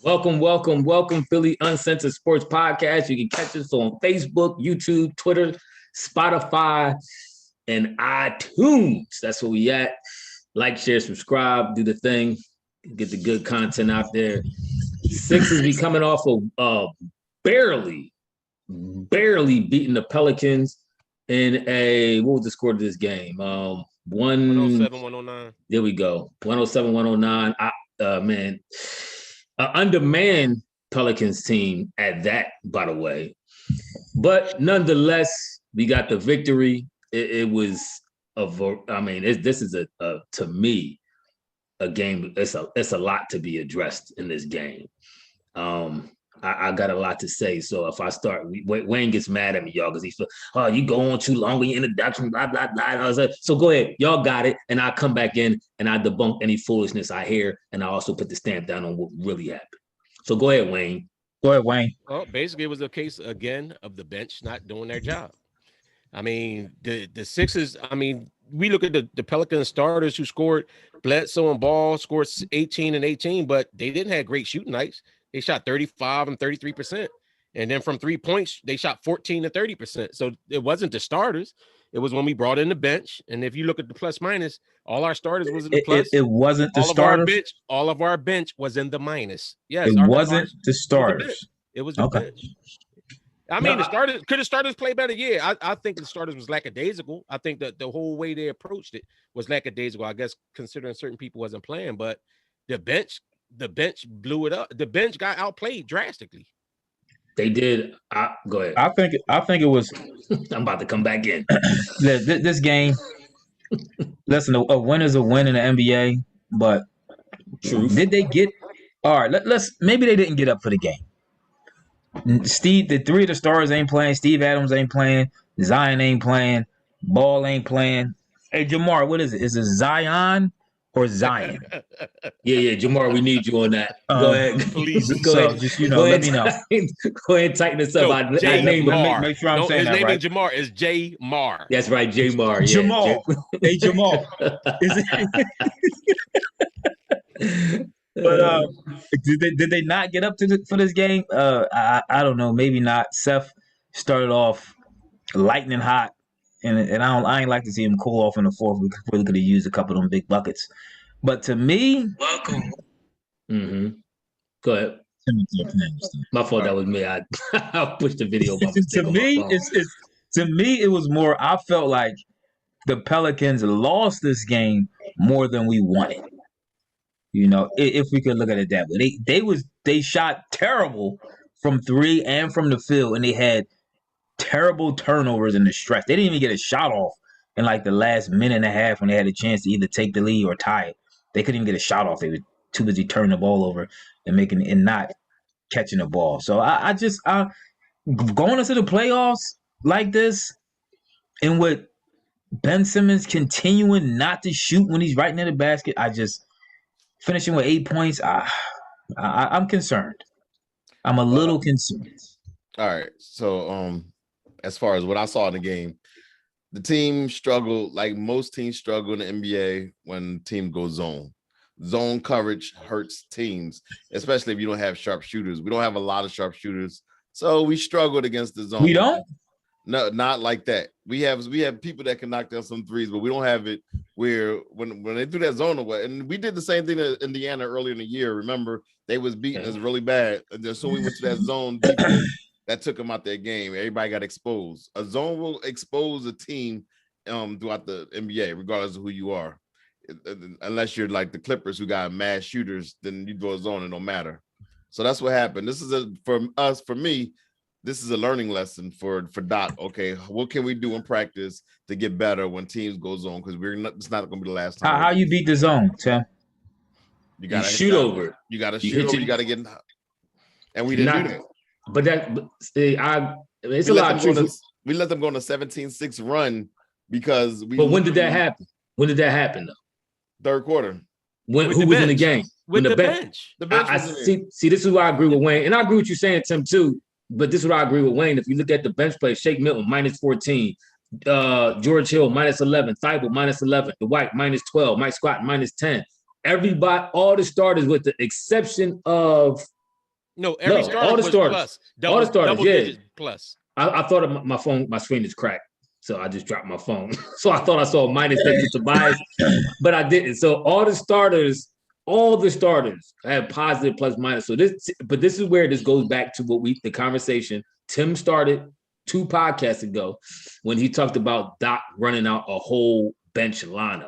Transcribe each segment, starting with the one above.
Welcome, Philly Uncensored Sports Podcast. You can catch us on Facebook, YouTube, Twitter, Spotify, and iTunes. That's where we at. Like, share, subscribe, do the thing, get the good content out there. Sixers be coming off of barely beating the Pelicans in what was the score of this game? 107-109. There we go. 107-109. Man. Undermanned Pelicans team at that, by the way. But nonetheless, we got the victory. This is to me, a game. It's a lot to be addressed in this game. I got a lot to say. So if I start, Wayne gets mad at me, y'all, because he feel, you go on too long with your introduction, blah, blah, blah. So go ahead. Y'all got it. And I'll come back in and I debunk any foolishness I hear. And I also put the stamp down on what really happened. So go ahead, Wayne. Well, basically, it was a case, again, of the bench not doing their job. I mean, the Sixers, we look at the Pelicans starters who scored. Bledsoe and Ball scored 18 and 18, but they didn't have great shooting nights. They shot 35 and 33%. And then from 3 points, they shot 14 and 30%. So it wasn't the starters. It was when we brought in the bench. And if you look at the plus minus, all our starters was in the plus. It wasn't the starters. All of our bench was in the minus. Yes, it wasn't the starters. It was the bench. The starters play better? Yeah, I think the starters was lackadaisical. I think that the whole way they approached it was lackadaisical. I guess considering certain people wasn't playing, but the bench blew it up. The bench got outplayed drastically. They did. Go ahead. I think it was. I'm about to come back in. This game. Listen, a win is a win in the NBA, but Truth. Did they get? All right. Maybe they didn't get up for the game. The three of the stars ain't playing. Steve Adams ain't playing. Zion ain't playing. Ball ain't playing. Hey, Jamar, what is it? Is it Zion or Zion? Yeah, Jamar, we need you on that. Go ahead, please. Go ahead. Just let me know. Go ahead and tighten this up. Make sure I'm saying that right. His name is Jamar. Is J Mar. That's right, J Mar. Jamal. Hey, Jamal. But did they not get up for this game? I don't know. Maybe not. Seth started off lightning hot, and I ain't like to see him cool off in the fourth. We really could have used a couple of them big buckets. But to me, welcome. Mm-hmm. Go ahead. My fault. That was me. I pushed the video. To me, it was more. I felt like the Pelicans lost this game more than we wanted. You know, if we could look at it that way, they shot terrible from three and from the field, and they had terrible turnovers in the stretch. They didn't even get a shot off in like the last minute and a half when they had a chance to either take the lead or tie it. They couldn't even get a shot off. They were too busy turning the ball over and not catching the ball. So I going into the playoffs like this, and with Ben Simmons continuing not to shoot when he's right near the basket, finishing with 8 points, I'm concerned. I'm a little concerned. All right. So, as far as what I saw in the game, the team struggled like most teams struggle in the NBA when team goes zone. Zone coverage hurts teams, especially if you don't have sharp shooters. We don't have a lot of sharp shooters, so we struggled against the zone. We don't? No, not like that. We have people that can knock down some threes, but we don't have it where when they do that zone away. And we did the same thing in Indiana earlier in the year. Remember, they was beating us really bad. And then so we went to that zone defense that took them out their game. Everybody got exposed. A zone will expose a team throughout the NBA, regardless of who you are. Unless you're like the Clippers who got mass shooters, then you go a zone and no matter. So that's what happened. This is for me. This is a learning lesson for Doc. Okay, what can we do in practice to get better when teams go zone? Because it's not going to be the last time. How you beat the zone, Tim? You got to shoot over. You got to shoot over. You got to get. And we didn't do that. But it's a lot of truth. We let them go on a 17-6 run because we. But when did that happen? When did that happen though? Third quarter. Who was in the game? With the bench. The bench. See, this is why I agree with Wayne, and I agree with you saying, Tim, too. But this is what I agree with Wayne. If you look at the bench play, Shake Milton minus 14, George Hill minus 11, Thibault minus 11, Dwight minus 12, Mike Scott minus 10. Everybody, all the starters, with the exception of No, every starter all the was starters. plus. All the starters, double yeah. digits plus. I thought my screen is cracked, so I just dropped my phone. So I thought I saw a minus next to Tobias, but I didn't. So all the starters have positive plus minus. So this is where this goes back to the conversation Tim started 2 podcasts ago when he talked about Doc running out a whole bench lineup.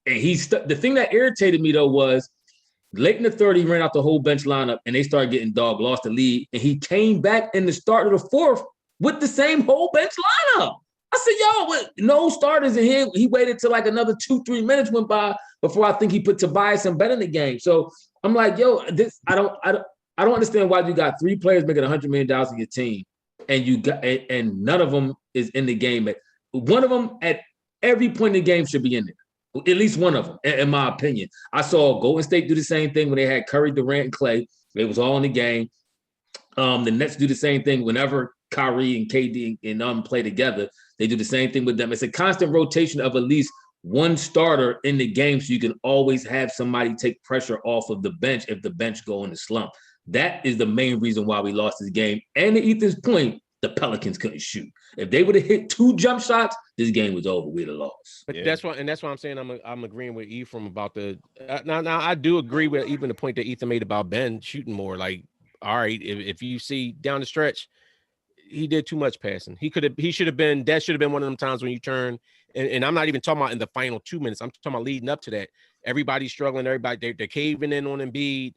And the thing that irritated me though was late in the third, he ran out the whole bench lineup and they started getting lost the lead. And he came back in the start of the fourth with the same whole bench lineup. I said, yo, with no starters in here. He waited till like another 2-3 minutes went by before I think he put Tobias and Ben in the game. So I'm like, yo, I don't understand why you got 3 players making $100 million in your team and none of them is in the game. One of them at every point in the game should be in there. At least one of them, in my opinion. I saw Golden State do the same thing when they had Curry, Durant, and Clay. They was all in the game. The Nets do the same thing whenever Kyrie and KD and play together. They do the same thing with them. It's a constant rotation of at least one starter in the game, so you can always have somebody take pressure off of the bench if the bench go in the slump. That is the main reason why we lost this game. And to Ethan's point, the Pelicans couldn't shoot. If they would have hit 2 jump shots, this game was over. We'd have lost. But that's why I'm saying I'm agreeing with Ephraim about the. Now I do agree with even the point that Ethan made about Ben shooting more. Like, all right, if you see down the stretch, he did too much passing. That should have been one of them times when you turn. And I'm not even talking about in the final 2 minutes. I'm talking about leading up to that. Everybody's struggling. They're caving in on Embiid.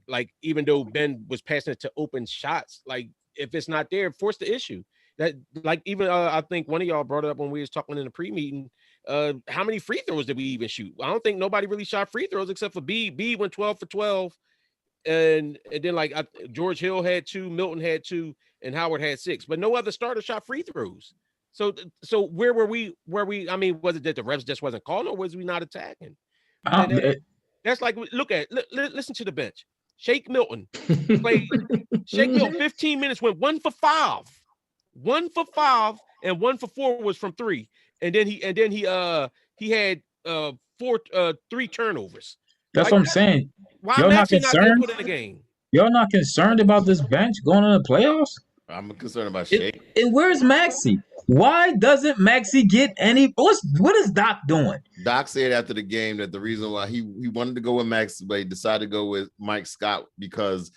Like, even though Ben was passing it to open shots, like if it's not there, force the issue. That, like, even I think one of y'all brought it up when we was talking in the pre-meeting. How many free throws did we even shoot? I don't think nobody really shot free throws except for B. B went 12 for 12, and then like George Hill had 2, Milton had 2, and Howard had 6, but no other starter shot free throws. So where were we? I mean, was it that the refs just wasn't calling, or was we not attacking? That's like, listen to the bench. Shake Milton played. Shake Milton 15 minutes, went 1 for 5. 1 for 5 and 1 for 4 was from 3. And then he had 3 turnovers. That's what I'm saying. Why You're not Maxey not getting concerned? put in the game? You're not concerned about this bench going to the playoffs? I'm concerned about Shake. And where's Maxey? Why doesn't Maxey get any? What is Doc doing? Doc said after the game that the reason why he wanted to go with Max, but he decided to go with Mike Scott because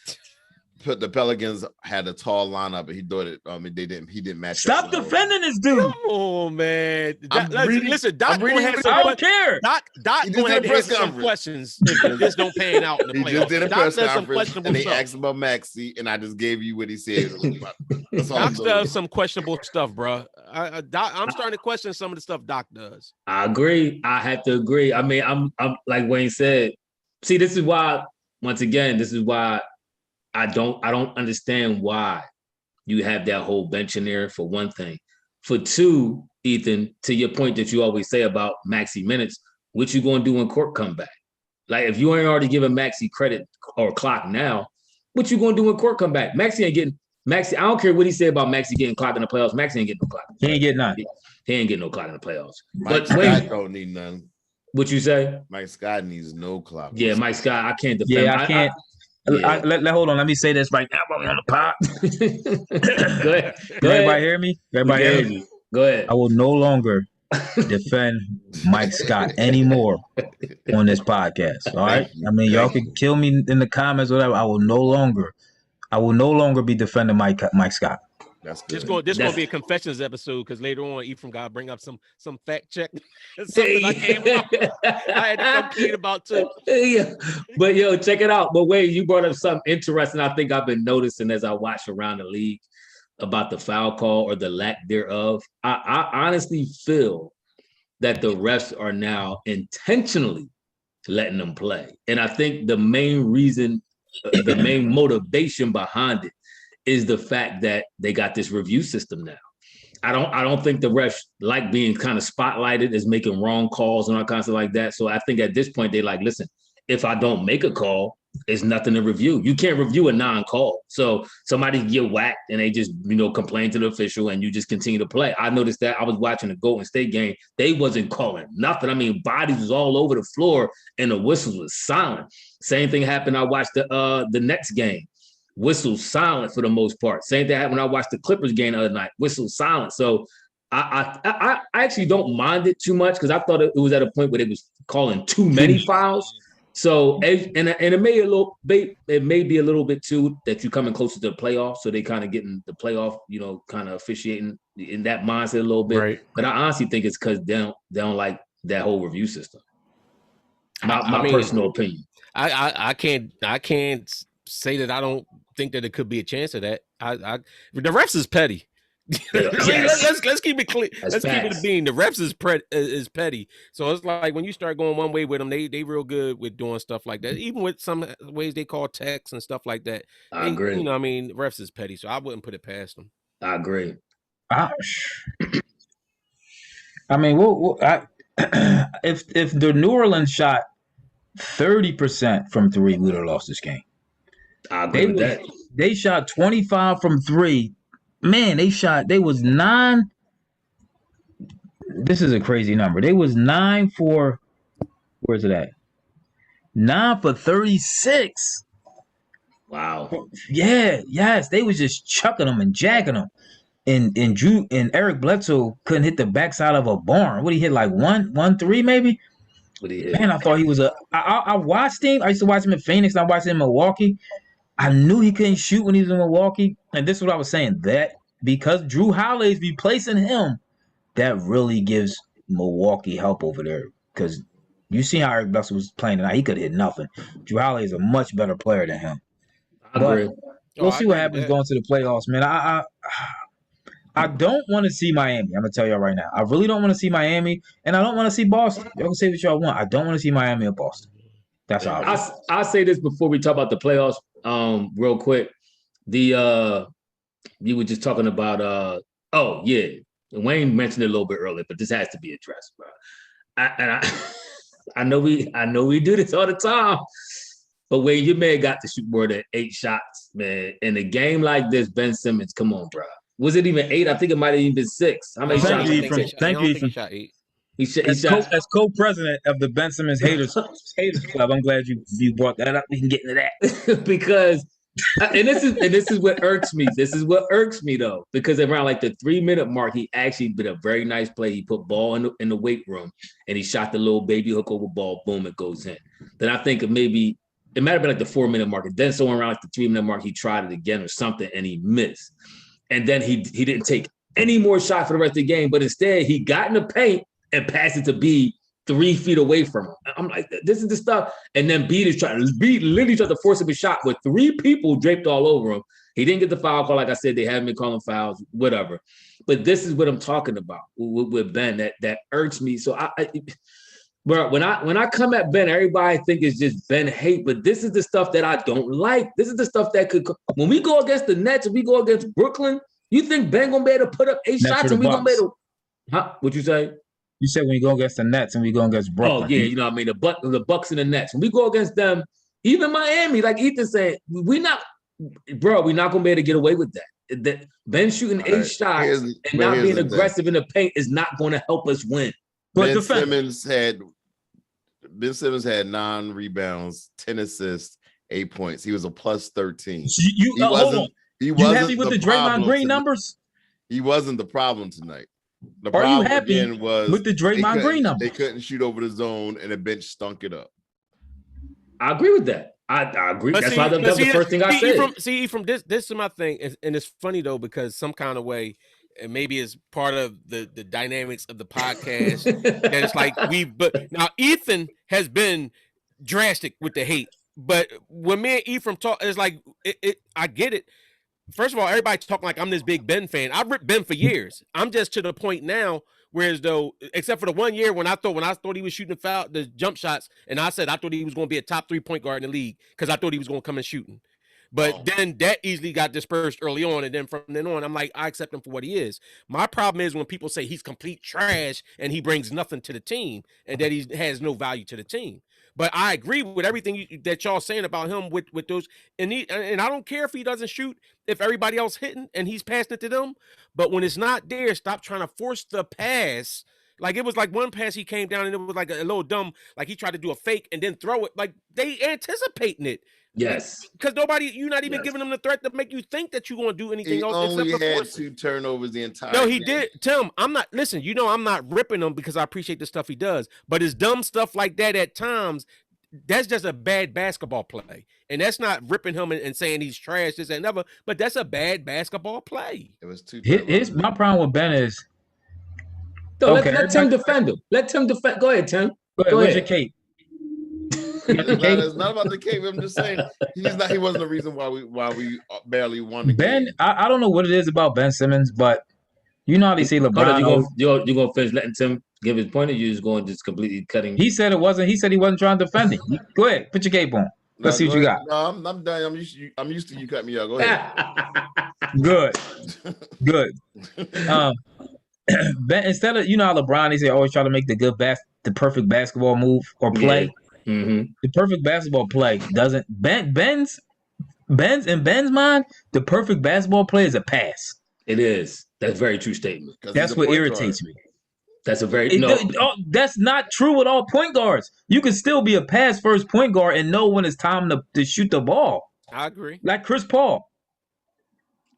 the Pelicans had a tall lineup, but he thought it. He didn't match. Stop defending this dude. Come on, man. Listen, I Doc don't care. Doc going to have to answer some questions if this don't pan out in the playoffs. He just did a press conference, and they stuff. asked about Maxey, and I just gave you what he said. Doc does some questionable stuff, bro. I'm starting to question some of the stuff Doc does. I agree. I have to agree. I mean, I'm like Wayne said. See, this is why. Once again, this is why I don't understand why you have that whole bench in there, for one thing. For two, Ethan, to your point that you always say about Maxey minutes, what you going to do when court come back? Like, if you ain't already giving Maxey credit or clock now, what you going to do when court come back? Maxey ain't getting Maxey. I don't care what he said about Maxey getting clock in the playoffs. Maxey ain't getting no clock. He ain't getting none. He ain't getting no clock in the playoffs. Mike Scott don't need none. What you say? Mike Scott needs no clock. Yeah, Mike Scott. I can't defend. Yeah, I can't. Hold on. Let me say this right now while we're on the pod. Go ahead. Everybody hear me? Everybody hear me? Go ahead. I will no longer defend Mike Scott anymore on this podcast. All right. I mean, y'all can kill me in the comments, whatever. I will no longer be defending Mike Scott. That's good. This gonna be a confessions episode, because later on Ephraim gotta bring up some fact check. Something I came up with. I had to come clean about too. Yeah. But yo, check it out. But wait, you brought up something interesting. I think I've been noticing as I watch around the league about the foul call or the lack thereof. I honestly feel that the refs are now intentionally letting them play. And I think the main reason, the main motivation behind it is the fact that they got this review system now. I don't think the refs like being kind of spotlighted as making wrong calls and all kinds of like that. So I think at this point, they like, listen, if I don't make a call, it's nothing to review. You can't review a non-call. So somebody get whacked and they just, complain to the official and you just continue to play. I noticed that. I was watching the Golden State game. They wasn't calling nothing. I mean, bodies was all over the floor and the whistles was silent. Same thing happened. I watched the Nets game. whistle silent for the most part. Same thing happened when I watched the Clippers game the other night. Whistle silent. So I actually don't mind it too much because I thought it was at a point where they was calling too many fouls. So and it may be a little bit too that you're coming closer to the playoffs, so they kind of getting the playoff, kind of officiating in that mindset a little bit. Right. But I honestly think it's because they don't like that whole review system. My personal opinion. I can't say that I don't think that it could be a chance of that. The refs is petty. Let's keep it clear. Let's keep it being. The refs is petty. So it's like when you start going one way with them, they real good with doing stuff like that. Even with some ways they call text and stuff like that. I agree. Refs is petty, so I wouldn't put it past them. I agree. If the New Orleans shot 30% from three, we'd have lost this game. I agree with that. They shot 25 from three. Man, they was 9. This is a crazy number. They was 9 for, where's it at? 9 for 36. Wow. Yeah, yes. They was just chucking them and jacking them. And Drew and Eric Bledsoe couldn't hit the backside of a barn. What he hit, like 1-3 maybe? What he hit? Man, I thought he was I watched him. I used to watch him in Phoenix. I watched him in Milwaukee. I knew he couldn't shoot when he was in Milwaukee. And this is what I was saying. That because Drew Holiday's replacing him, that really gives Milwaukee help over there. Because you see how Eric Bledsoe was playing tonight. He could hit nothing. Drew Holiday is a much better player than him. I agree. We'll see what happens going to the playoffs, man. I don't want to see Miami. I'm going to tell y'all right now. I really don't want to see Miami, and I don't want to see Boston. Y'all can say what y'all want. I don't want to see Miami or Boston. That's all. I'll say this before we talk about the playoffs real quick. You were just talking about, Wayne mentioned it a little bit earlier, but this has to be addressed, bro. I know we do this all the time, but when your man got to shoot more than 8 shots, man, in a game like this, Ben Simmons, come on, bro. Was it even 8? I think it might have even been 6. How many shots? Thank you. He shot 8. As co-president of the Ben Simmons haters club, I'm glad you brought that up. We can get into that because, and this is what irks me. This is what irks me though, because around like the 3-minute mark, he actually did a very nice play. He put ball in the weight room and he shot the little baby hook over ball. Boom, it goes in. Then I think it might have been like the 4-minute mark. And then somewhere around like the 3-minute mark, he tried it again or something and he missed. And then he didn't take any more shots for the rest of the game, but instead he got in the paint and passed it to B 3 feet away from him. I'm like, this is the stuff. And then B literally tried to force him a shot with 3 people draped all over him. He didn't get the foul call. Like I said, they haven't been calling fouls, whatever. But this is what I'm talking about with Ben. That irks me. So bro, when I come at Ben, everybody think it's just Ben hate, but this is the stuff that I don't like. This is the stuff that could, when we go against the Nets and we go against Brooklyn, you think Ben gonna be able to put up 8 shots and we gonna be able to, huh? What'd you say? You said when you go against the Nets and we go against Brooklyn. Oh yeah, you know what I mean? The Bucks and the Nets. When we go against them, even Miami, like Ethan said, we're not gonna be able to get away with that. Ben shooting 8 shots and not being aggressive in the paint is not going to help us win. But Ben Simmons had 9 rebounds, 10 assists, 8 points. He was a plus 13. You happy with the Draymond Green numbers? He wasn't the problem tonight. The Are problem you happy again was with the Draymond Green numbers? They couldn't shoot over the zone, and the bench stunk it up. I agree with that. I agree. That's why that was the first thing I said. From this is my thing, and it's funny though because some kind of way, and maybe it's part of the dynamics of the podcast. And it's like but now Ethan has been drastic with the hate, but when me and Ephraim talk, it's like I get it. First of all, everybody talking like I'm this big Ben fan. I've ripped Ben for years. I'm just to the point now, whereas though, except for the 1 year when I thought he was shooting the jump shots, and I said I thought he was going to be a top 3-point guard in the league because I thought he was going to come and shooting. But then that easily got dispersed early on, and then from then on, I'm like, I accept him for what he is. My problem is when people say he's complete trash and he brings nothing to the team, and that he has no value to the team. But I agree with everything that y'all saying about him with those, and I don't care if he doesn't shoot, if everybody else hitting and he's passing it to them. But when it's not there, stop trying to force the pass, Like it was like one pass he came down and it was like a little dumb, like he tried to do a fake and then throw it. Like they anticipating it. Yes. Because you're not even giving them the threat to make you think that you're going to do anything He else. only except had 2 turnovers the entire No, he game. did. Tim, I'm not ripping him because I appreciate the stuff he does. But his dumb stuff like that at times, that's just a bad basketball play. And that's not ripping him and saying he's trash, this and never, but that's a bad basketball play. It was 2 Here's my problem with Ben is So let Tim defend him. Let Tim defend. Go ahead, Tim. Go ahead. Where's your cape? It's not about the cape. I'm just saying he wasn't the reason why we barely won the Ben, game. I don't know what it is about Ben Simmons, but you know how they say LeBron. You're gonna finish letting Tim give his point, or you just going just completely cutting? He said it wasn't. He said he wasn't trying to defend it. Go ahead, put your cape on. Let's see what you got. No, I'm done. I'm used to you cutting me out. Go ahead. Good. Ben, instead of how LeBron, they say always try to make the perfect basketball move or play. Yeah. Mm-hmm. The perfect basketball play doesn't Ben's in Ben's mind. The perfect basketball play is a pass. It is. That's a very true statement. That's what irritates me. That's a very that's not true with all point guards. You can still be a pass first point guard and know when it's time to shoot the ball. I agree. Like Chris Paul.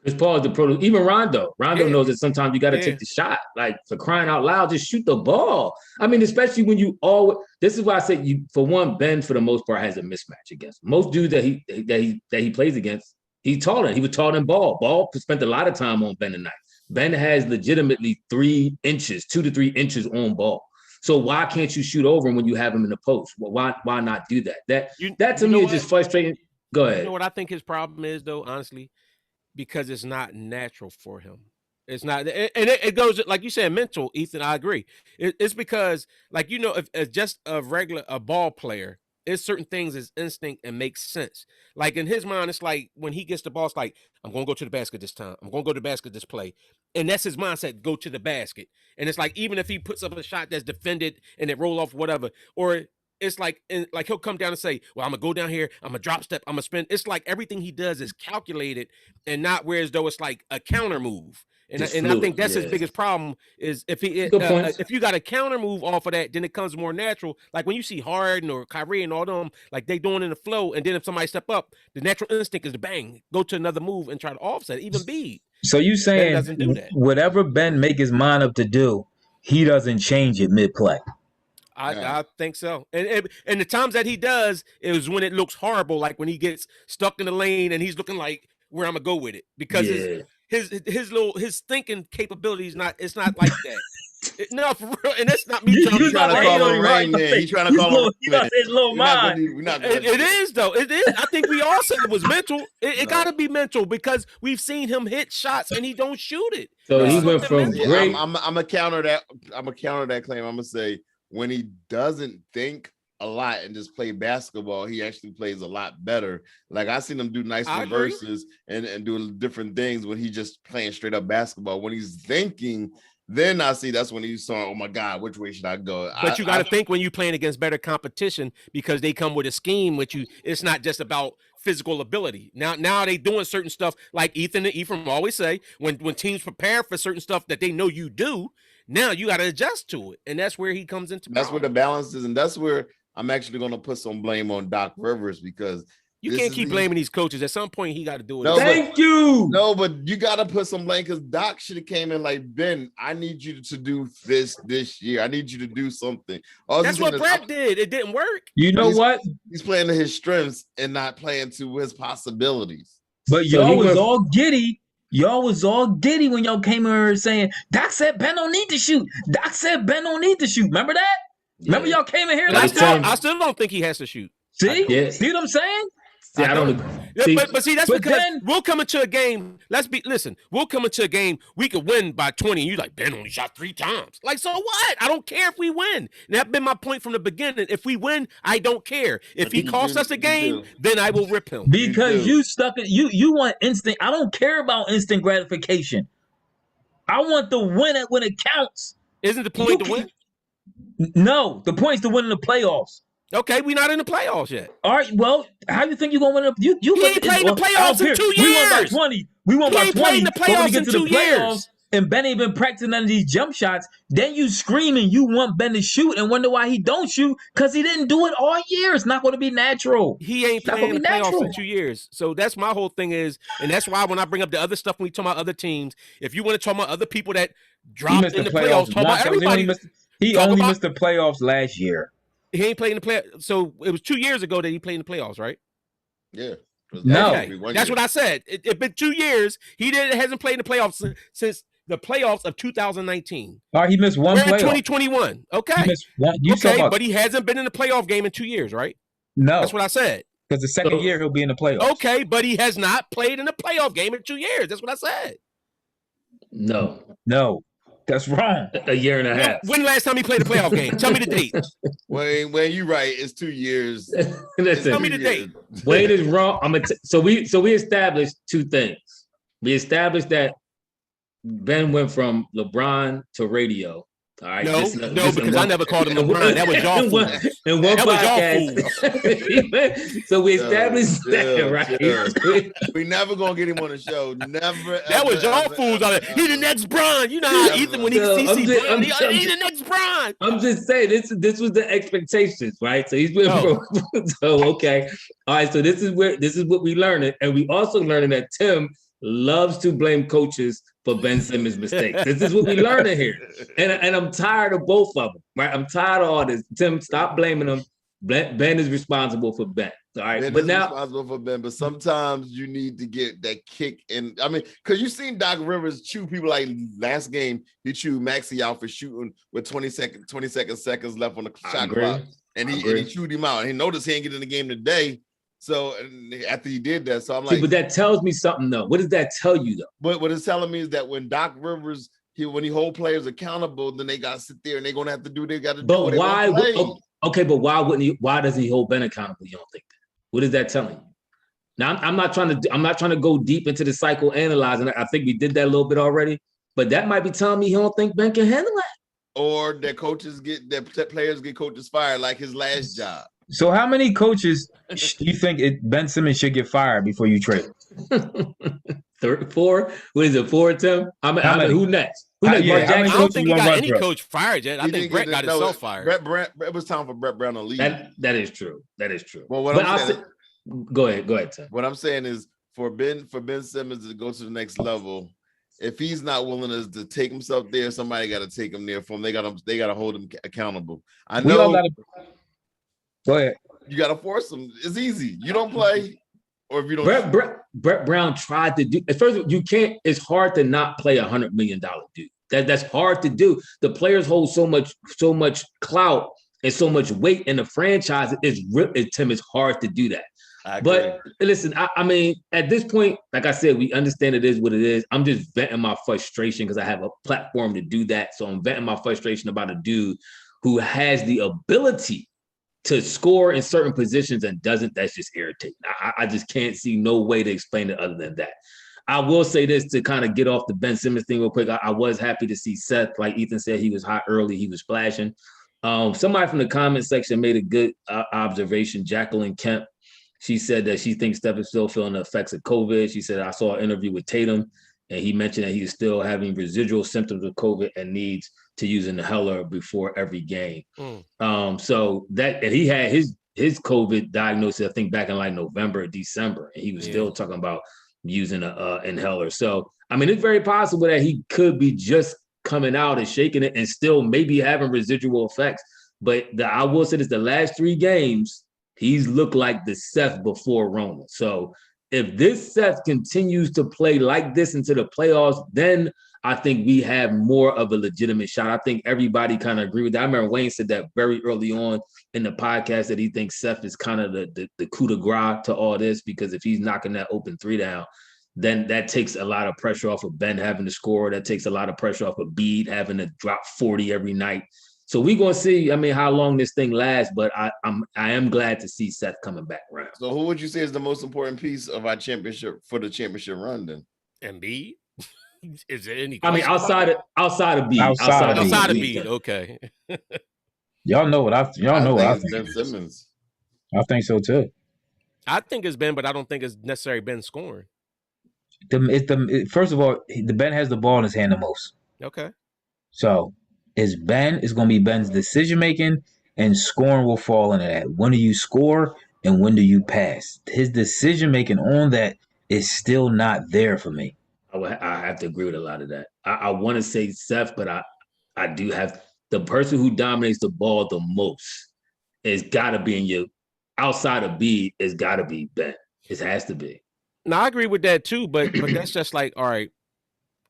Chris Paul is the pro. Even Rondo knows that sometimes you got to take the shot. Like, for crying out loud, just shoot the ball. I mean, especially when you always. This is why I said for one, Ben for the most part has a mismatch against most dudes that he plays against. He's taller. He was taller than Ball. Ball spent a lot of time on Ben tonight. Ben has legitimately 2 to 3 inches on Ball. So why can't you shoot over him when you have him in the post? Well, why not do that? That to me is just frustrating. Go ahead. You know what I think his problem is, though, honestly? Because it's not natural for him. It's not, and it goes like you said, mental. Ethan, I agree. It's because, like, if just a ball player, it's certain things is instinct and makes sense. Like in his mind, it's like when he gets the ball, it's like, I'm going to go to the basket this time. I'm going to go to the basket this play. And that's his mindset, go to the basket. And it's like, even if he puts up a shot that's defended and it roll off whatever, or it's like he'll come down and say, well, I'm going to go down here, I'm going to drop step, I'm going to spin. It's like everything he does is calculated and not whereas though it's like a counter move. And I think that's his biggest problem is if you got a counter move off of that, then it comes more natural. Like when you see Harden or Kyrie and all them, like they doing in the flow, and then if somebody step up, the natural instinct is to bang, go to another move and try to offset it, even Bede. So you saying doesn't do that. Whatever Ben make his mind up to do, he doesn't change it mid-play. I think so. And the times that he does is when it looks horrible, like when he gets stuck in the lane and he's looking like where I'm gonna go with it. Because his thinking capability is not like that. No, for real, and that's not me trying to call him Rain Man. He's trying to call him his little mind. It is though. It is. I think we all said it was mental. It got to be mental because we've seen him hit shots and he don't shoot it. So he went from great. I'm gonna counter that. I'm gonna counter that claim. I'm gonna say when he doesn't think a lot and just play basketball, he actually plays a lot better. Like I seen him do nice reverses and doing different things when he's just playing straight up basketball. When he's thinking, then I see that's when he's saying, oh my God, which way should I go? But you got to think when you're playing against better competition because they come with a scheme with you. It's not just about physical ability. Now they doing certain stuff like Ethan and Ephraim always say, when teams prepare for certain stuff that they know you do, now you got to adjust to it. And that's where he comes into That's where the balance is. And that's where I'm actually going to put some blame on Doc Rivers because you can't keep blaming these coaches. At some point, he got to do it. No, Thank you. No, but you got to put some blame because Doc should have came in like, Ben, I need you to do this year. I need you to do something. That's what Brett did. It didn't work. You know what? He's playing to his strengths and not playing to his possibilities. But y'all was all giddy. Y'all was all giddy when y'all came here saying, Doc said Ben don't need to shoot. Doc said Ben don't need to shoot. Remember that? Yeah. Remember y'all came in here like that? I still don't think he has to shoot. See? See what I'm saying? See, I don't agree. But see, that's because we'll come into a game. We'll come into a game. We could win by 20. And you're like, Ben only shot 3 times. Like, so what? I don't care if we win. And that's been my point from the beginning. If we win, I don't care. If he costs us a game, then I will rip him. Because you stuck it. You want instant. I don't care about instant gratification. I want to win it when it counts. Isn't the point to win? No, the point is to win in the playoffs. Okay, we're not in the playoffs yet. All right, well, how you think you're going to win? You ain't played the playoffs in 2 years. We won by 20. We won by 20. Played the playoffs in 2 years. and Ben ain't been practicing none of these jump shots, then you screaming you want Ben to shoot and wonder why he don't shoot because he didn't do it all year. It's not going to be natural. He ain't playing in the playoffs in 2 years. So that's my whole thing is, and that's why when I bring up the other stuff when we talk about other teams, if you want to talk about other people that dropped in the playoffs, talk about everybody. He only missed the playoffs last year. He ain't playing the playoffs. So it was 2 years ago that he played in the playoffs, right? Yeah. No. Okay. That's what I said. It's been 2 years. He hasn't played in the playoffs since the playoffs of 2019. All right, he missed one playoff. 2021. Okay. He missed one. But he hasn't been in the playoff game in 2 years, right? No. That's what I said. Because the second year he'll be in the playoffs. Okay, but he has not played in the playoff game in 2 years. That's what I said. No. That's wrong. A year and a half. When last time he played a playoff game? Tell me the date. When you right, it's 2 years. Tell me the date. Wade is wrong. So we established two things. We established that Ben went from LeBron to radio. All right. No, because I never called him LeBron. That was y'all fools. In one podcast. So we established that, right? We never gonna get him on the show. Never. That was y'all fools on it. He the next Bron. You know how Ethan when he CC Bron, he the next Bron. I'm just saying this was the expectations, right? So he's been so okay. All right. So this is what we learned, and we also learned that Tim loves to blame coaches for Ben Simmons' mistakes. This is what we learning here. And I'm tired of both of them, right? I'm tired of all this. Tim, stop blaming him. Ben is responsible for Ben. All right. Ben but is now responsible for Ben, but sometimes you need to get that kick. And I mean, because you've seen Doc Rivers chew people like last game, he chewed Maxey out for shooting with 20 seconds left on the shot clock. And he chewed him out. And he noticed he ain't get in the game today. So after he did that, so I'm like, but that tells me something though. What does that tell you though? But what it's telling me is that when Doc Rivers, when he hold players accountable, then they got to sit there and they're gonna have to do. They got to do. But why? Okay, but why wouldn't he? Why does he hold Ben accountable? You don't think that? What is that telling you? Now I'm not trying to go deep into the psychoanalyzing. I think we did that a little bit already. But that might be telling me he don't think Ben can handle that. Or that players get coaches fired, like his last job. So how many coaches do you think Ben Simmons should get fired before you trade him? 4? What is it, 4, Tim? I mean, who next? I don't think he got any coach fired yet. I think Brett got himself fired. Brett, it was time for Brett Brown to leave. That is true. Well, go ahead, Tim. What I'm saying is for Ben Simmons to go to the next level, if he's not willing to take himself there, somebody got to take him there for him. They got to hold him accountable. I know. Go ahead. You got to force them. It's easy. You don't play, or if you don't. Brett Brown tried to do. At first, you can't. It's hard to not play $100 million dude. That's hard to do. The players hold so much clout and so much weight in the franchise. Tim, it's hard to do that. But listen, I mean, at this point, like I said, we understand it is what it is. I'm just venting my frustration because I have a platform to do that. So I'm venting my frustration about a dude who has the ability to score in certain positions and doesn't. That's just irritating. I just can't see no way to explain it other than that. I will say this to kind of get off the Ben Simmons thing real quick. I was happy to see Seth, like Ethan said, he was hot early. He was splashing. Somebody from the comment section made a good observation. Jacqueline Kemp, she said that she thinks Steph is still feeling the effects of COVID. She said, I saw an interview with Tatum, and he mentioned that he's still having residual symptoms of COVID and needs to use an inhaler before every game. So that, and he had his COVID diagnosis, I think back in like November or December, and he was still talking about using an inhaler. So, I mean, it's very possible that he could be just coming out and shaking it and still maybe having residual effects. But I will say this, the last 3 games, he's looked like the Seth before Rona. So if this Seth continues to play like this into the playoffs, then I think we have more of a legitimate shot. I think everybody kind of agree with that. I remember Wayne said that very early on in the podcast that he thinks Seth is kind of the coup de grace to all this, because if he's knocking that open 3 down, then that takes a lot of pressure off of Ben having to score. That takes a lot of pressure off of Bede having to drop 40 every night. So we're going to see, I mean, how long this thing lasts, but I am glad to see Seth coming back around. So who would you say is the most important piece of our championship for the championship run then? Embiid? Is there any? I mean, outside of Bede. Outside of Bede, okay. Y'all know what I think. Ben Simmons. I think so too. I think it's Ben, but I don't think it's necessarily Ben scoring. First of all, the Ben has the ball in his hand the most. Okay. So it's going to be Ben's decision making, and scoring will fall into that. When do you score and when do you pass? His decision making on that is still not there for me. I have to agree with a lot of that. I want to say Seth, but I do have the person who dominates the ball the most. It's got to be in you. Outside of B, it's got to be Ben. It has to be. Now I agree with that too, but that's just like, all right.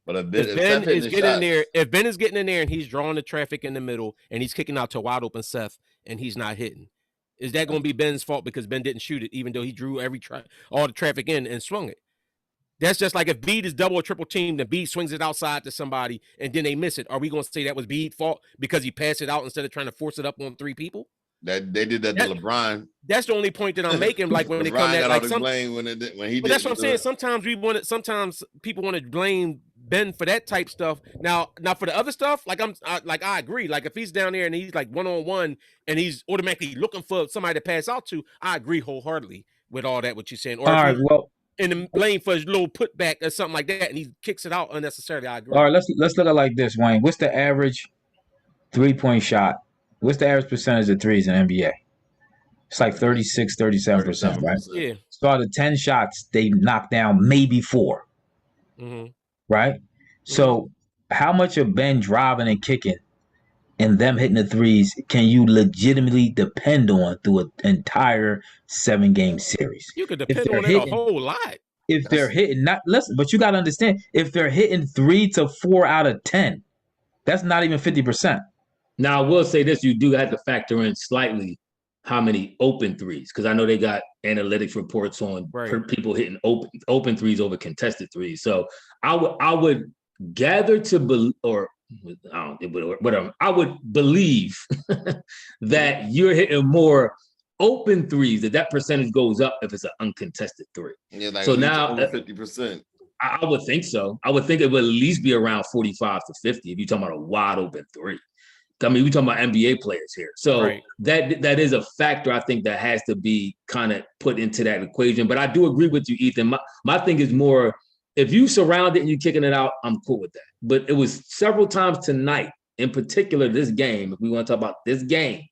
But if Ben is getting there, if Ben is getting in there and he's drawing the traffic in the middle and he's kicking out to wide open Seth and he's not hitting, is that going to be Ben's fault because Ben didn't shoot it, even though he drew all the traffic in and swung it? That's just like if Bede is double or triple teamed and Bede swings it outside to somebody and then they miss it. Are we going to say that was Bede's fault because he passed it out instead of trying to force it up on 3 people? That they did that to LeBron. That's the only point that I'm making. Like when it comes to like when he. But that's what I'm saying. Sometimes people want to blame Ben for that type stuff. Now for the other stuff, I agree. Like if he's down there and he's like 1-on-1 and he's automatically looking for somebody to pass out to, I agree wholeheartedly with all that what you're saying. Or all right, well, in the lane for his little putback or something like that, and he kicks it out unnecessarily. I agree. All right, let's look at it like this, Wayne. What's the average 3-point shot? What's the average percentage of threes in NBA? It's like 36, 37%, right? Yeah. So out of 10 shots, they knock down maybe 4. Mm-hmm. Right? Mm-hmm. So how much of Ben driving and kicking and them hitting the threes can you legitimately depend on through an entire 7-game series? You could depend on it a whole lot. If they're hitting, but you got to understand, if they're hitting 3 to 4 out of 10, that's not even 50%. Now, I will say this, you do have to factor in slightly how many open threes, because I know they got analytics reports on people hitting open threes over contested threes. So I would gather I would believe that you're hitting more open threes, that percentage goes up if it's an uncontested three. Yeah, like so now over 50%. I would think so. I would think it would at least be around 45 to 50 if you're talking about a wide open three. I mean, we're talking about NBA players here. So that is a factor I think that has to be kind of put into that equation. But I do agree with you, Ethan. My thing is more, if you surround it and you're kicking it out, I'm cool with that. But it was several times tonight, in particular this game, if we want to talk about this game,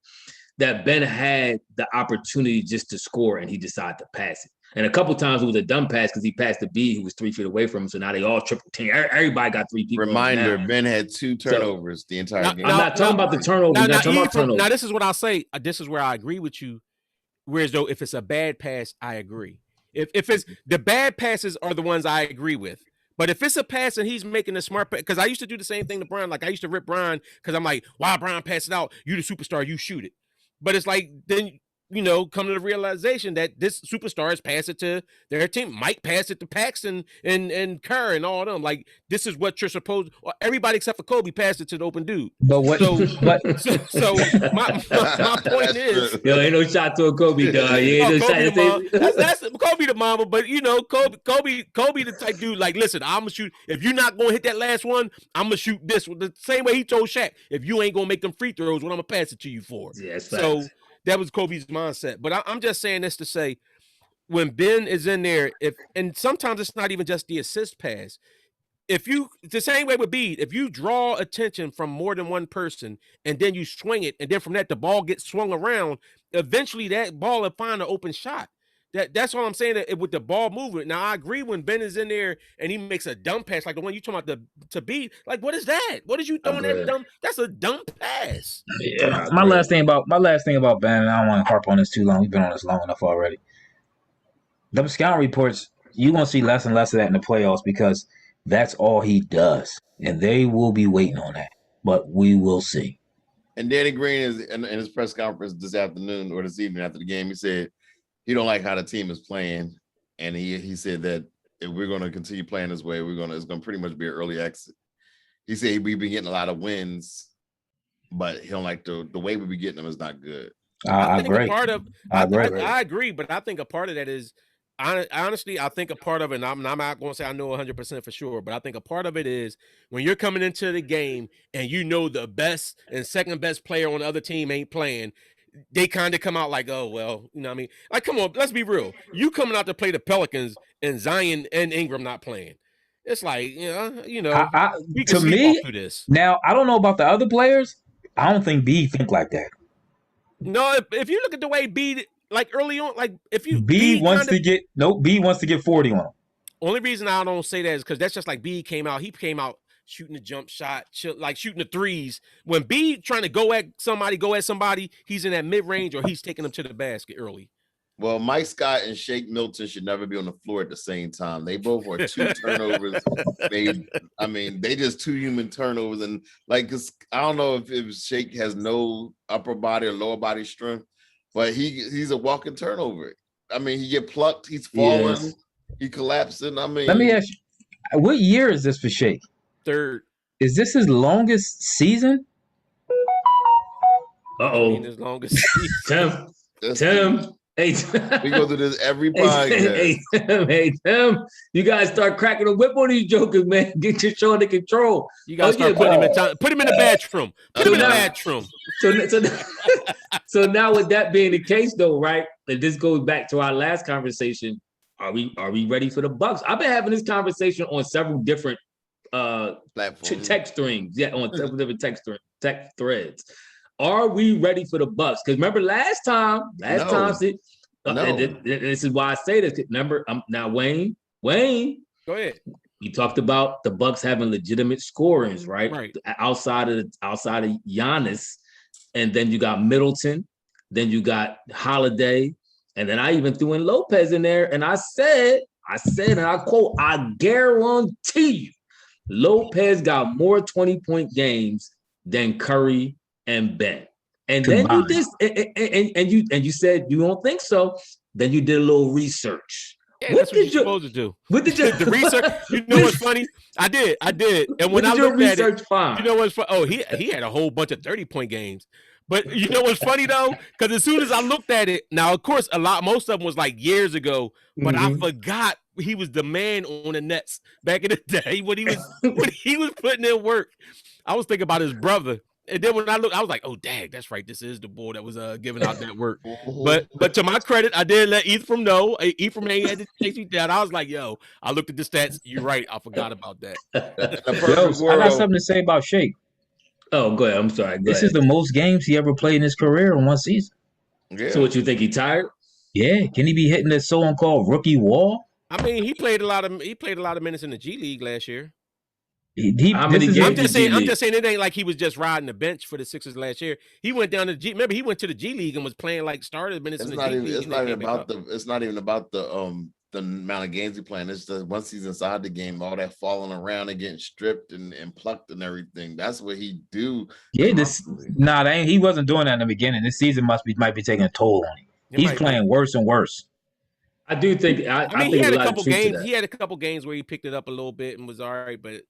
that Ben had the opportunity just to score and he decided to pass it. And a couple times it was a dumb pass because he passed to B, who was 3 feet away from him. So now they all triple team. Everybody got 3 people. Reminder: Ben had 2 turnovers the entire game. I'm not talking about the turnovers. Now, this is what I'll say. This is where I agree with you. Whereas though, if it's a bad pass, I agree. If it's the bad passes are the ones I agree with. But if it's a pass and he's making a smart pass, because I used to do the same thing to Brian. Like I used to rip Brian because I'm like, why Brian pass it out? You the superstar, you shoot it. But it's like then. Come to the realization that this superstar is pass it to their team. Mike pass it to Paxson and Kerr and all of them. Like, this is what you're supposed to, everybody except for Kobe passed it to the open dude. But what? So my point is. Yo, ain't no shot to a Kobe, dog. That's Kobe the mama, but Kobe the type dude, like, listen, I'm going to shoot. If you're not going to hit that last one, I'm going to shoot this. The same way he told Shaq, if you ain't going to make them free throws, what I'm going to pass it to you for. Yeah, so. That was Kobe's mindset. But I'm just saying this to say, when Ben is in there, and sometimes it's not even just the assist pass. The same way with Bede, if you draw attention from more than one person and then you swing it, and then from that the ball gets swung around, eventually that ball will find an open shot. That's what I'm saying. That with the ball movement. Now I agree when Ben is in there and he makes a dumb pass, like the one you talking about to Bede. Like, what is that? What is you throwing that dumb? That's a dumb pass. Yeah. My last thing about Ben, and I don't want to harp on this too long. We've been on this long enough already. The scouting reports, you're gonna see less and less of that in the playoffs because that's all he does, and they will be waiting on that. But we will see. And Danny Green is in his press conference this afternoon or this evening after the game. He said he don't like how the team is playing, and he said that if we're going to continue playing this way, it's going to pretty much be an early exit. He said we've been getting a lot of wins, but he don't like the way we be getting them is not good. I agree. I agree, but I think a part of that is honestly, I think a part of it, and I'm not going to say I know 100% for sure, but I think a part of it is when you're coming into the game and the best and second best player on the other team ain't playing. They kind of come out like, oh, well, you know what I mean? Like, come on, let's be real. You coming out to play the Pelicans and Zion and Ingram not playing. It's like, we can to sleep me, off through this. now, I don't know about the other players. I don't think B think like that. No, if you look at the way B, like early on, like if you B wants to get 40 on him. Only reason I don't say that is because that's just like B came out. He came out shooting the jump shot, like shooting the threes. When B trying to go at somebody, he's in that mid range or he's taking them to the basket early. Well, Mike Scott and Shake Milton should never be on the floor at the same time. They both are 2 turnovers. They just 2 human turnovers. And cause I don't know if Shake has no upper body or lower body strength, but he's a walking turnover. He get plucked, he's falling, he collapsing. Let me ask you, what year is this for Shake? 3rd. Is this his longest season? His longest season. Tim. Hey, we go through this every podcast. Hey, Tim, you guys start cracking a whip on these jokers, man. Get your show under control. You guys start put him in the bathroom. Put him in the bathroom. So now with that being the case, though, right? And this goes back to our last conversation. Are we ready for the Bucks? I've been having this conversation on several different platforms, text strings. Yeah, on several different text threads. Are we ready for the Bucks? Because remember last time, this is why I say this. Remember, now Wayne, go ahead. We talked about the Bucks having legitimate scorers, right? Outside of Giannis, and then you got Middleton, then you got Holiday, and then I even threw in Lopez in there, and I said, and I quote, I guarantee you, Lopez got more 20-point games than Curry and Ben. And then you just and you said you don't think so. Then you did a little research. Yeah, that's what you're supposed to do. What did you the research? You know what's funny? I did. And when I looked at it, you know what's funny? Oh, he had a whole bunch of 30-point games. But you know what's funny though? Because as soon as I looked at it, now of course most of them was like years ago, but I forgot he was the man on the Nets back in the day when he was putting in work. I was thinking about his brother. And then when I looked, I was like, "Oh, dang, that's right. This is the boy that was giving out that work." But to my credit, I did let Ephraim know. Ephraim had to chase me down. I was like, "Yo," I looked at the stats. You're right. I forgot about that. I got something to say about Shake. Oh, go ahead. I'm sorry. This is the most games he ever played in his career in one season. Yeah. So, what you think? He tired? Yeah. Can he be hitting the so-called rookie wall? He played a lot of minutes in the G League last year. I'm just saying it ain't like he was just riding the bench for the Sixers last year. He went down to the G. Remember, he went to the G League and was playing started minutes in the G League. It's not even about the amount of games he playing. It's just once he's inside the game, all that falling around and getting stripped and plucked and everything. That's what he do. Yeah, he wasn't doing that in the beginning. This season might be taking a toll on him. He's playing worse and worse. I do think. I think he had a couple games. He had a couple games where he picked it up a little bit and was all right, but.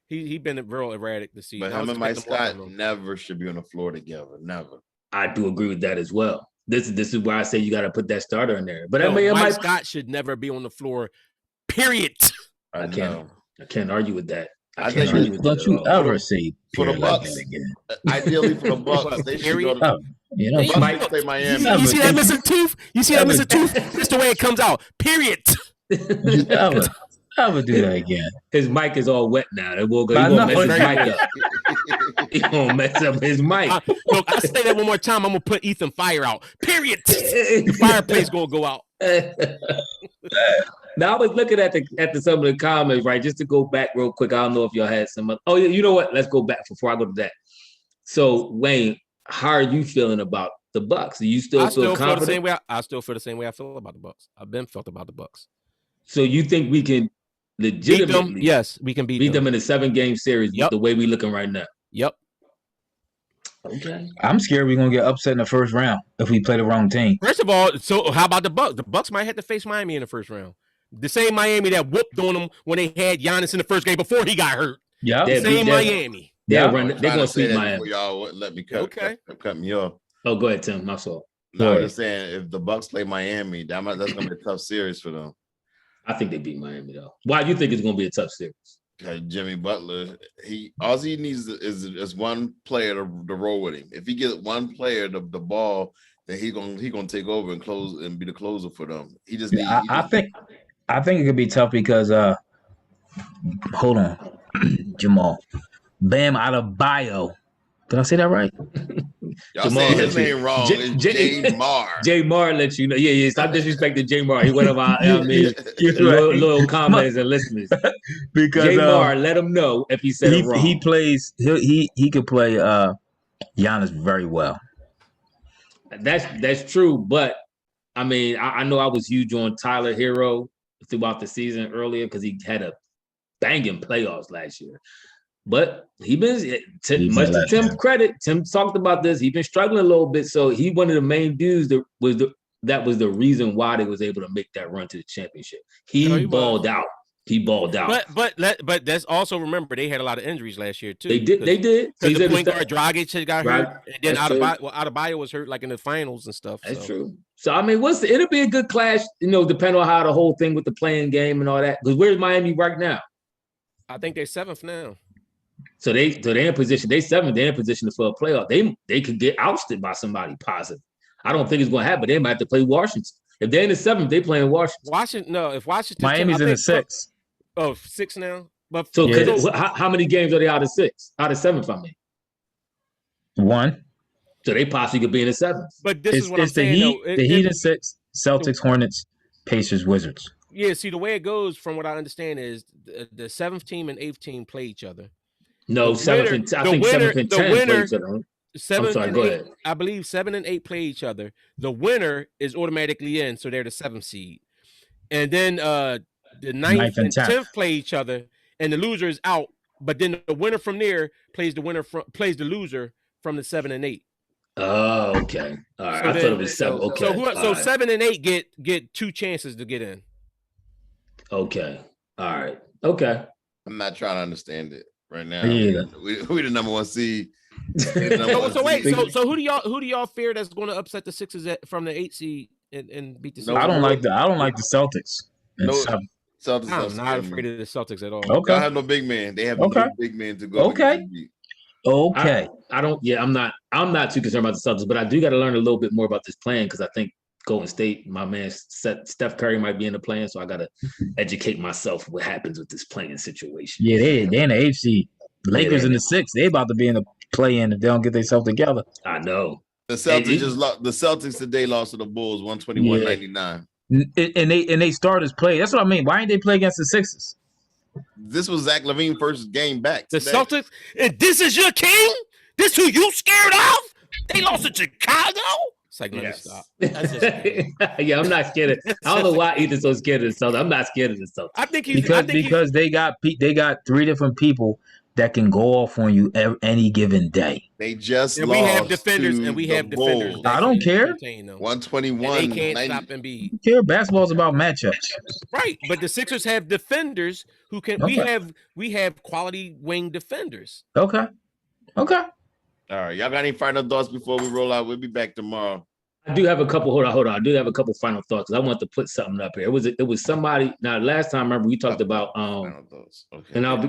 He been real erratic this season. But him and Mike Scott never should be on the floor together. Never. I do agree with that as well. This is where I say you got to put that starter in there. But Mike Scott should never be on the floor. Period. I can't argue with that. Don't you ever say for the Bucks again? Ideally for the Bucks, they should go to. Mike play Miami. You see that missing tooth? That's the way it comes out. Period. I would do that again. His mic is all wet now. He gonna mess his mic up. He gonna mess up his mic. Look, I say that one more time. I'm gonna put Ethan Fire out. Period. The fireplace gonna go out. Now I was looking at some of the comments, right? Just to go back real quick. I don't know if y'all had some. Oh, you know what? Let's go back before I go to that. So Wayne, how are you feeling about the Bucks? Do you still feel confident? The same way I still feel the same way I feel about the Bucks. I've been felt about the Bucks. So you think we can legitimately beat them? Yes, we can beat them in a 7-game series the way we looking right now? Yep. Okay. I'm scared we're going to get upset in the first round if we play the wrong team. First of all, so how about the Bucks? The Bucks might have to face Miami in the first round. The same Miami that whooped on them when they had Giannis in the first game before he got hurt. Yeah. The same Miami. They're going to sweep Miami. Y'all wouldn't let me cut me off. Oh, go ahead, Tim. My fault. No, I'm just saying, if the Bucks play Miami, that's going to be a tough series for them. I think they beat Miami though. Why do you think it's going to be a tough series? Jimmy Butler, all he needs is one player to roll with him. If he gets one player the ball, then he gonna take over and close and be the closer for them. He just needs. I think it could be tough because hold on, Jamal. Bam Adebayo. Did I say that right? Y'all Jamal saying his let you- name wrong. It's Jay Mar. Jay Mar let you know. Yeah. Stop disrespecting Jay Mar. He one of our, You're right. loyal commenters and listeners. Because Jay Mar, let him know if he said it wrong. he plays. He could play Giannis very well. That's true, but I mean, I know I was huge on Tyler Hero throughout the season earlier because he had a banging playoffs last year. But much to Tim's credit, Tim talked about this. He's been struggling a little bit, so he one of the main dudes that was the reason why they was able to make that run to the championship. He balled out. He balled out. But that's also remember they had a lot of injuries last year too. They did. So the point guard Dragic got hurt, and then Adebayo was hurt like in the finals and stuff. That's true. So I mean, it'll be a good clash, depending on how the whole thing with the playing game and all that. Because where's Miami right now? I think they're 7th now. So they're in position. They 7th. They're in position for a playoff. They could get ousted by somebody positive. I don't think it's going to happen. They might have to play Washington. If they're in the 7th, they playing Washington. If Washington, Miami's in the 6th. Oh, 6 now. But so how many games are they out of 6? Out of 7th, I mean. 1. So they possibly could be in the 7th. But this is what I'm saying. The Heat in 6, Celtics, Hornets, Pacers, Wizards. Yeah, see, the way it goes, from what I understand, is the 7th team and 8th team play each other. No, 7th and 10 play each other. 7 go and 8, ahead. I believe 7 and 8 play each other. The winner is automatically in, so they're the 7th seed. And then the 9th and 10th play each other, and the loser is out. But then the winner from there plays the loser from the 7 and 8. Oh, okay. All right. I thought it was 7. Okay. So 7 and 8 get 2 chances to get in. Okay. All right. Okay. I'm not trying to understand it right now. Yeah. We the number 1 seed. So who do y'all fear that's going to upset the Sixers from the 8 seed and beat the Celtics? I don't like the Celtics. Celtics. I'm not afraid of the Celtics at all. Okay. Y'all have no big man. They have no big man to go. Okay. I don't. Yeah, I'm not too concerned about the Celtics, but I do got to learn a little bit more about this plan because I think Golden State, my man Steph Curry might be in the plan, so I got to educate myself what happens with this playing situation. Yeah, they're in the AFC. Lakers in the 6th. They about to be in the play-in if they don't get themselves together. I know. The Celtics The Celtics today lost to the Bulls 121-99. And they starters play. That's what I mean. Why ain't they play against the Sixers? This was Zach LaVine's first game back today. The Celtics, and this is your king? This who you scared of? They lost to Chicago? It's like, let me stop. That's just yeah, I'm not scared of. I don't know why Ethan's so scared of the Celtics. I'm not scared of the Celtics. I think because they got 3 different people that can go off on you any given day. They just and lost. We have defenders, and we have defenders. I don't care. 121. They can't stop Embiid. I don't care. Basketball's about matchups. Right, but the Sixers have defenders who can. Okay. We have quality wing defenders. Okay. All right, y'all got any final thoughts before we roll out? We'll be back tomorrow. I do have a couple. Hold on. I do have a couple final thoughts. I want to put something up here. It was somebody. Now, last time, remember we talked about final thoughts. Okay. And I'll be.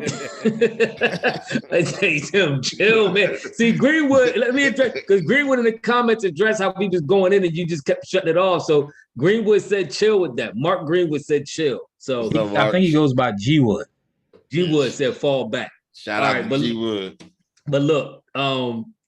Let's say Tim, chill, man. See Greenwood. Let me address because Greenwood in the comments addressed how we was going in and you just kept shutting it off. So Greenwood said chill with that. Mark Greenwood said chill. So I think he goes by G Wood. G Wood said fall back. Shout out to G Wood. But look,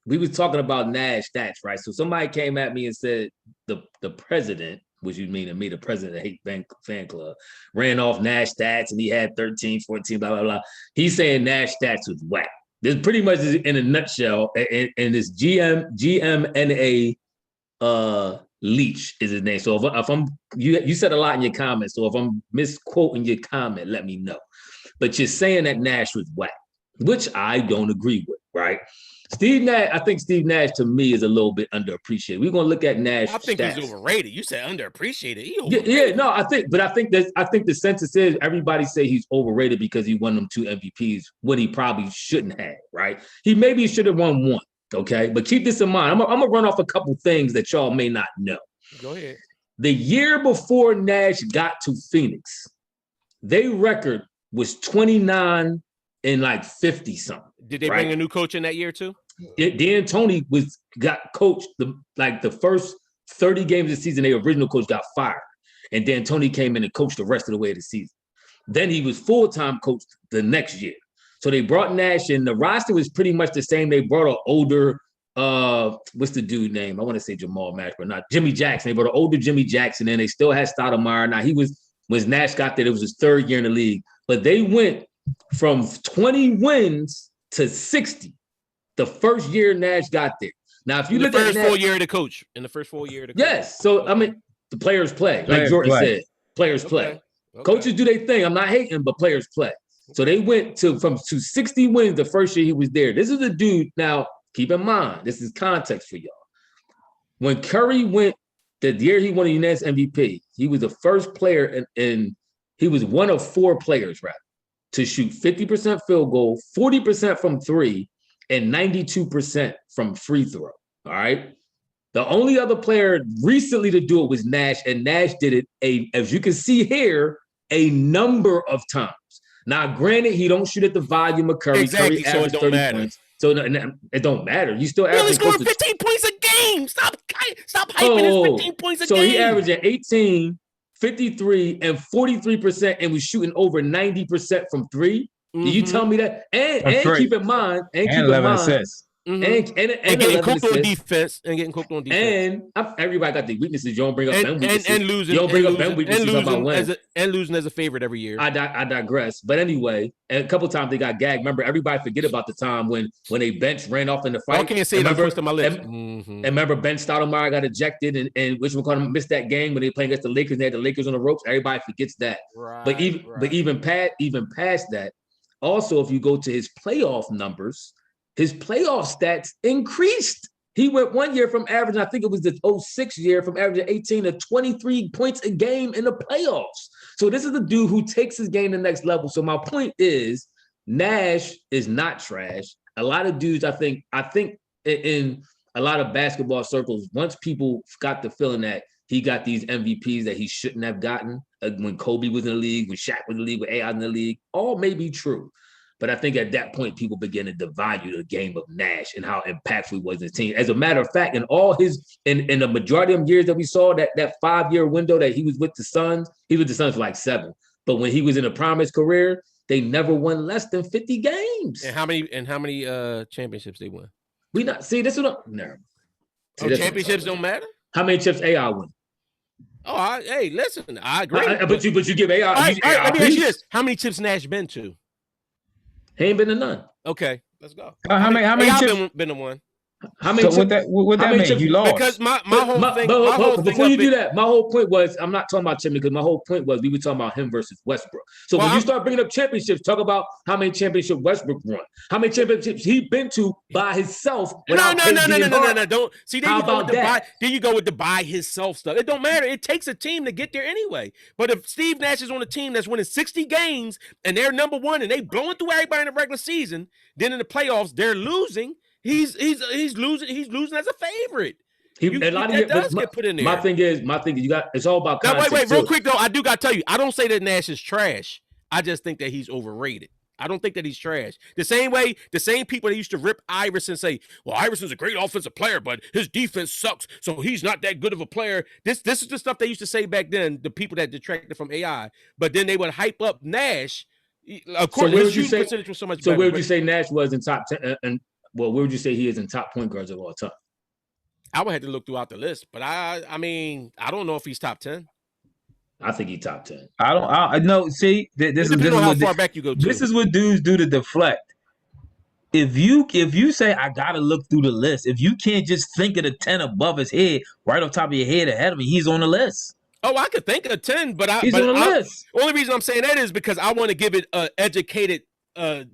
we was talking about Nash stats, right? So somebody came at me and said the president, which you mean to me, the president of the Hate Fan Club, ran off Nash stats and he had 13, 14, blah, blah, blah. He's saying Nash stats was whack. This pretty much is in a nutshell, and this GMNA Leach is his name. So if I'm you said a lot in your comments, so if I'm misquoting your comment, let me know. But you're saying that Nash was whack, which I don't agree with, right? Steve Nash, I think Steve Nash to me is a little bit underappreciated. We're gonna look at Nash. I think stats. He's overrated. You said underappreciated. I think the census is everybody say he's overrated because he won them 2 MVPs when he probably shouldn't have, right? He maybe should have won 1. Okay, but keep this in mind. I'm gonna run off a couple things that y'all may not know. Go ahead. The year before Nash got to Phoenix, their record was 29 and like 50 something. Did they bring a new coach in that year too? Dan Tony got coached the first 30 games of the season. Their original coach got fired, And then Tony came in and coached the rest of the way of the season. Then he was full-time coach the next year. So they brought Nash in. The roster was pretty much the same. They brought an older, what's the dude name? I want to say Jamal Nash, but not Jimmy Jackson. They brought an older Jimmy Jackson in. They still had Stoudemire. Now when Nash got there, it was his third year in the league. But they went from 20 wins to 60 the first year Nash got there. Now, if you look at the first 4 year of the coach, in the first 4 year of the coach. Yes. So, I mean, the players play. Like Jordan said, players play. Okay. Coaches do their thing. I'm not hating, but players play. So they went to 60 wins the first year he was there. This is a dude. Now, keep in mind, this is context for y'all. When Curry went the year he won the unanimous MVP, he was the first player and he was one of 4 players, rather, to shoot 50% field goal, 40% from 3, and 92% from free throw. All right. The only other player recently to do it was Nash, and Nash did it as you can see here, a number of times. Now, granted, he don't shoot at the volume of Curry. Exactly, Curry so it don't matter. Points. So it don't matter. You still averaging scoring 15 points a game. Stop hyping his 15 points a game. So he averaged 18, 53, and 43%, and was shooting over 90% from 3. Mm-hmm. Do you tell me that? And keep in mind, and keep 11 in mind, assists. Mm-hmm. And getting cooked on defense. And everybody got the weaknesses. You don't bring up Ben weaknesses. And losing. You don't bring up Ben weaknesses about wins. And losing as a favorite every year. I digress. But anyway, and a couple times they got gagged. Remember, everybody forget about the time when a bench ran off in the fight. I can't say that first on my list. And remember, Ben Stoudemire got ejected, and which one called him missed that game when they played against the Lakers. They had the Lakers on the ropes. Everybody forgets that. Right. But even past that, also if you go to his playoff numbers. His playoff stats increased. He went 1 year from averaging, I think it was the 06 year, from averaging 18 to 23 points a game in the playoffs. So this is the dude who takes his game to the next level. So my point is, Nash is not trash. A lot of dudes, I think in a lot of basketball circles, once people got the feeling that he got these MVPs that he shouldn't have gotten, when Kobe was in the league, when Shaq was in the league, when AI was in the league, all may be true. But I think at that point, people begin to devalue the game of Nash and how impactful he was in his team. As a matter of fact, in the majority of years that we saw, that 5-year window that he was with the Suns, he was with the Suns for like 7. But when he was in the prime of his career, they never won less than 50 games. And how many championships they won? This one. No. Championships don't matter? How many chips AI win? Oh, hey, listen, I agree. But you give AI. All right, let me ask you this: how many chips Nash been to? He ain't been to none. Okay, let's go. How many chips? Been to one. How many? So what that mean? You lost. Because my whole thing. Before you do that, my whole point was, I'm not talking about Chimney, because my whole point was we were talking about him versus Westbrook. So when you start bringing up championships, talk about how many championships Westbrook won, how many championships he been to by himself. No. Don't see. Then you go with the by himself stuff. It don't matter. It takes a team to get there anyway. But if Steve Nash is on a team that's winning 60 games and they're number 1 and they blowing through everybody in the regular season, then in the playoffs they're losing. He's losing. He's losing as a favorite. Get put in there. My thing is, it's all about context. Now, wait, real quick though. I do got to tell you, I don't say that Nash is trash. I just think that he's overrated. I don't think that he's trash. The same people that used to rip Iverson say, well, Iverson's a great offensive player, but his defense sucks, so he's not that good of a player. This is the stuff they used to say back then, the people that detracted from AI. But then they would hype up Nash. Of course, where would you say Nash was in top 10? Well, where would you say he is in top point guards of all time? I would have to look throughout the list, but I mean, I don't know if he's top 10. I think he's top 10. I know. See, this is how far back you go. This is what dudes do to deflect. If you say I gotta look through the list, if you can't just think of the 10 above his head, right off top of your head ahead of me, he's on the list. Oh, I could think of 10, but he's on the list. Only reason I'm saying that is because I want to give it an educated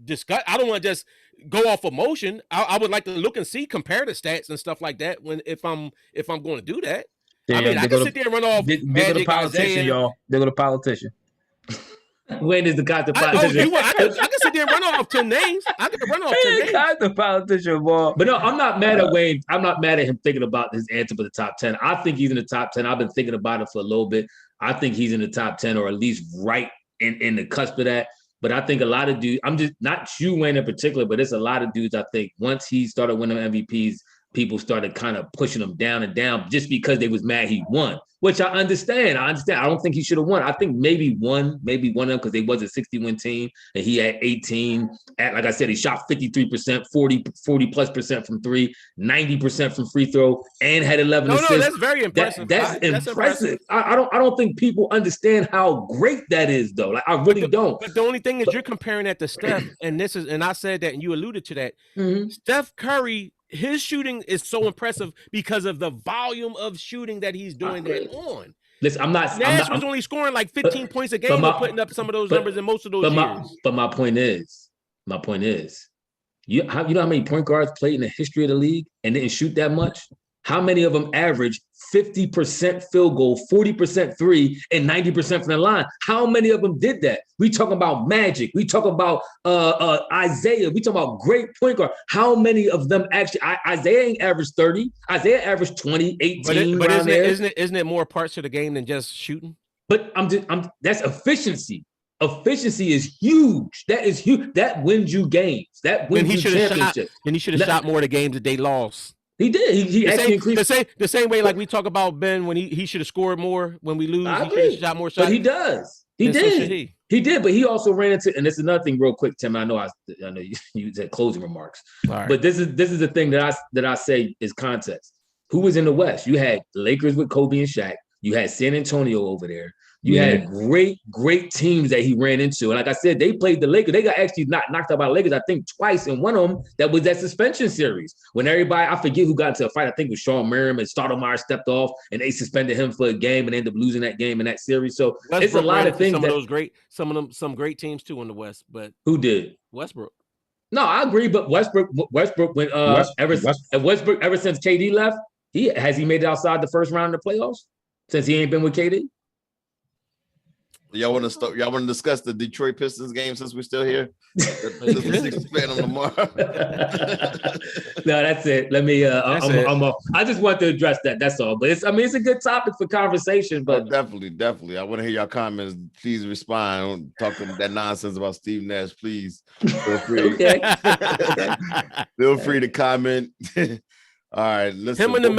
discuss. I don't want to just go off emotion. I would like to look and see comparative stats and stuff like that if I'm going to do that. Damn, I mean, I can sit there and run off. They go to politician, y'all. They go to politician. When is the guy the politician? I can sit there and run off 10 names. I can run off 10 names. Guy's the politician, boy. But no, I'm not mad at Wayne. I'm not mad at him thinking about his answer for the top 10. I think he's in the top 10. I've been thinking about it for a little bit. I think he's in the top 10 or at least right in the cusp of that. But I think a lot of dudes, I'm just not you, Wayne, in particular, but it's a lot of dudes, I think, once he started winning MVPs, people started kind of pushing him down and down just because they was mad he won, which I understand. I don't think he should have won. I think maybe one of them because they was a 60-win team and he had 18. Like I said, he shot 53%, 40+% from three, 90% from free throw, and had 11 assists. No, that's very impressive. That's impressive. I don't think people understand how great that is, though. Like I really don't. But the only thing is you're comparing that to Steph, and I said that, and you alluded to that. Mm-hmm. Steph Curry, his shooting is so impressive because of the volume of shooting that he's doing that on. Listen, Nash was only scoring like 15 points a game and putting up some of those numbers in most of those years. But my point is, you know how many point guards played in the history of the league and didn't shoot that much? How many of them average 50% field goal, 40% three, and 90% from the line? How many of them did that? We talking about Magic. We talking about Isaiah. We talking about great point guard. How many of them actually? Isaiah ain't averaged 30. Isaiah averaged 20, 18. But isn't it more parts to the game than just shooting? But that's efficiency. Efficiency is huge. That is huge. That wins you games. That wins you championships. And he should have shot more of the games that they lost. He did. He actually increased the same way like we talk about Ben when he should have scored more when we lose. I he should have shot more shots. But he does. He did. So he did. But he also ran into, and this is another thing, real quick, Tim. I know you said closing remarks, right. But this is the thing that I say is context. Who was in the West? You had the Lakers with Kobe and Shaq. You had San Antonio over there. You had great teams that he ran into. And like I said, they played the Lakers. They got actually knocked out by the Lakers, I think, twice. And one of them, that was that suspension series. When everybody, I forget who got into a fight. I think it was Sean Merriam and Stoudemire stepped off and they suspended him for a game and ended up losing that game in that series. So Westbrook, it's a lot of things. Some great teams too in the West. But who did? Westbrook. No, I agree. But Westbrook when ever since KD left, has he made it outside the first round of the playoffs since he ain't been with KD? Y'all want to discuss the Detroit Pistons game since we're still here? Playing them tomorrow. No, that's it. Let me. I just want to address that. That's all. But it's a good topic for conversation. But definitely. I want to hear your comments. Please respond. Don't talk that nonsense about Steve Nash. Please feel free. Feel free to comment. All right, listen. Him and the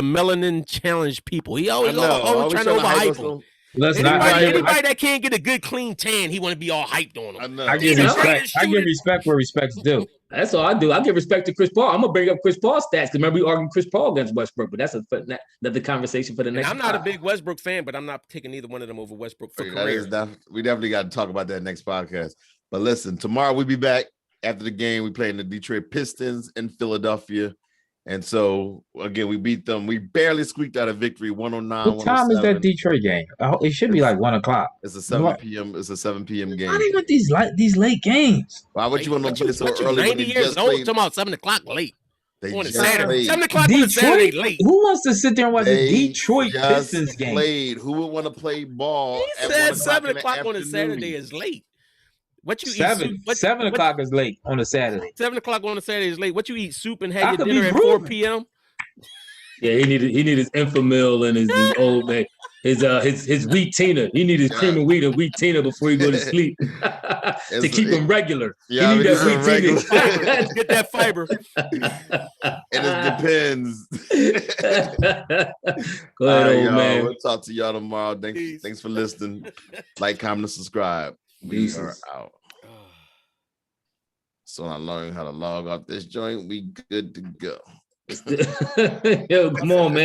melanin challenge people. He always trying to overhype him. Anybody that can't get a good clean tan, he want to be all hyped on him. I give respect where respect's due. That's all I do. I give respect to Chris Paul. I'm gonna bring up Chris Paul's stats because remember we argued Chris Paul against Westbrook, but that's another conversation for the next. I'm not a big Westbrook fan, but I'm not taking either one of them over Westbrook for career. We definitely got to talk about that next podcast. But listen, tomorrow we'll be back after the game. We play in the Detroit Pistons in Philadelphia. And so, again, we beat them. We barely squeaked out a victory, 109. What time is that Detroit game? It should be like 1 o'clock. It's a 7 p.m. It's a 7 p.m. game. Why do you want these late games? Why would you want to play so early? 90 years old, talking about 7 o'clock late. On a Saturday. 7 o'clock on a Saturday late. Who wants to sit there and watch a Detroit Pistons game? Who would want to play ball? He said 7 o'clock on a Saturday is late. What you eat? 7 o'clock is late on a Saturday. 7 o'clock on a Saturday is late. What you eat? Soup and have your dinner at 4 p.m. Yeah, he needed his Enfamil and his old man, his wheat tina. He needed his cream of wheat and wheat tina before he go to sleep to keep him regular. Yeah, he need that wheat tina. Get that fiber. And it depends. Go ahead, old man. We'll talk to y'all tomorrow. Thanks for listening. Like, comment, and subscribe. We are out. So I learned how to log off this joint. We good to go. Yo, come on, man.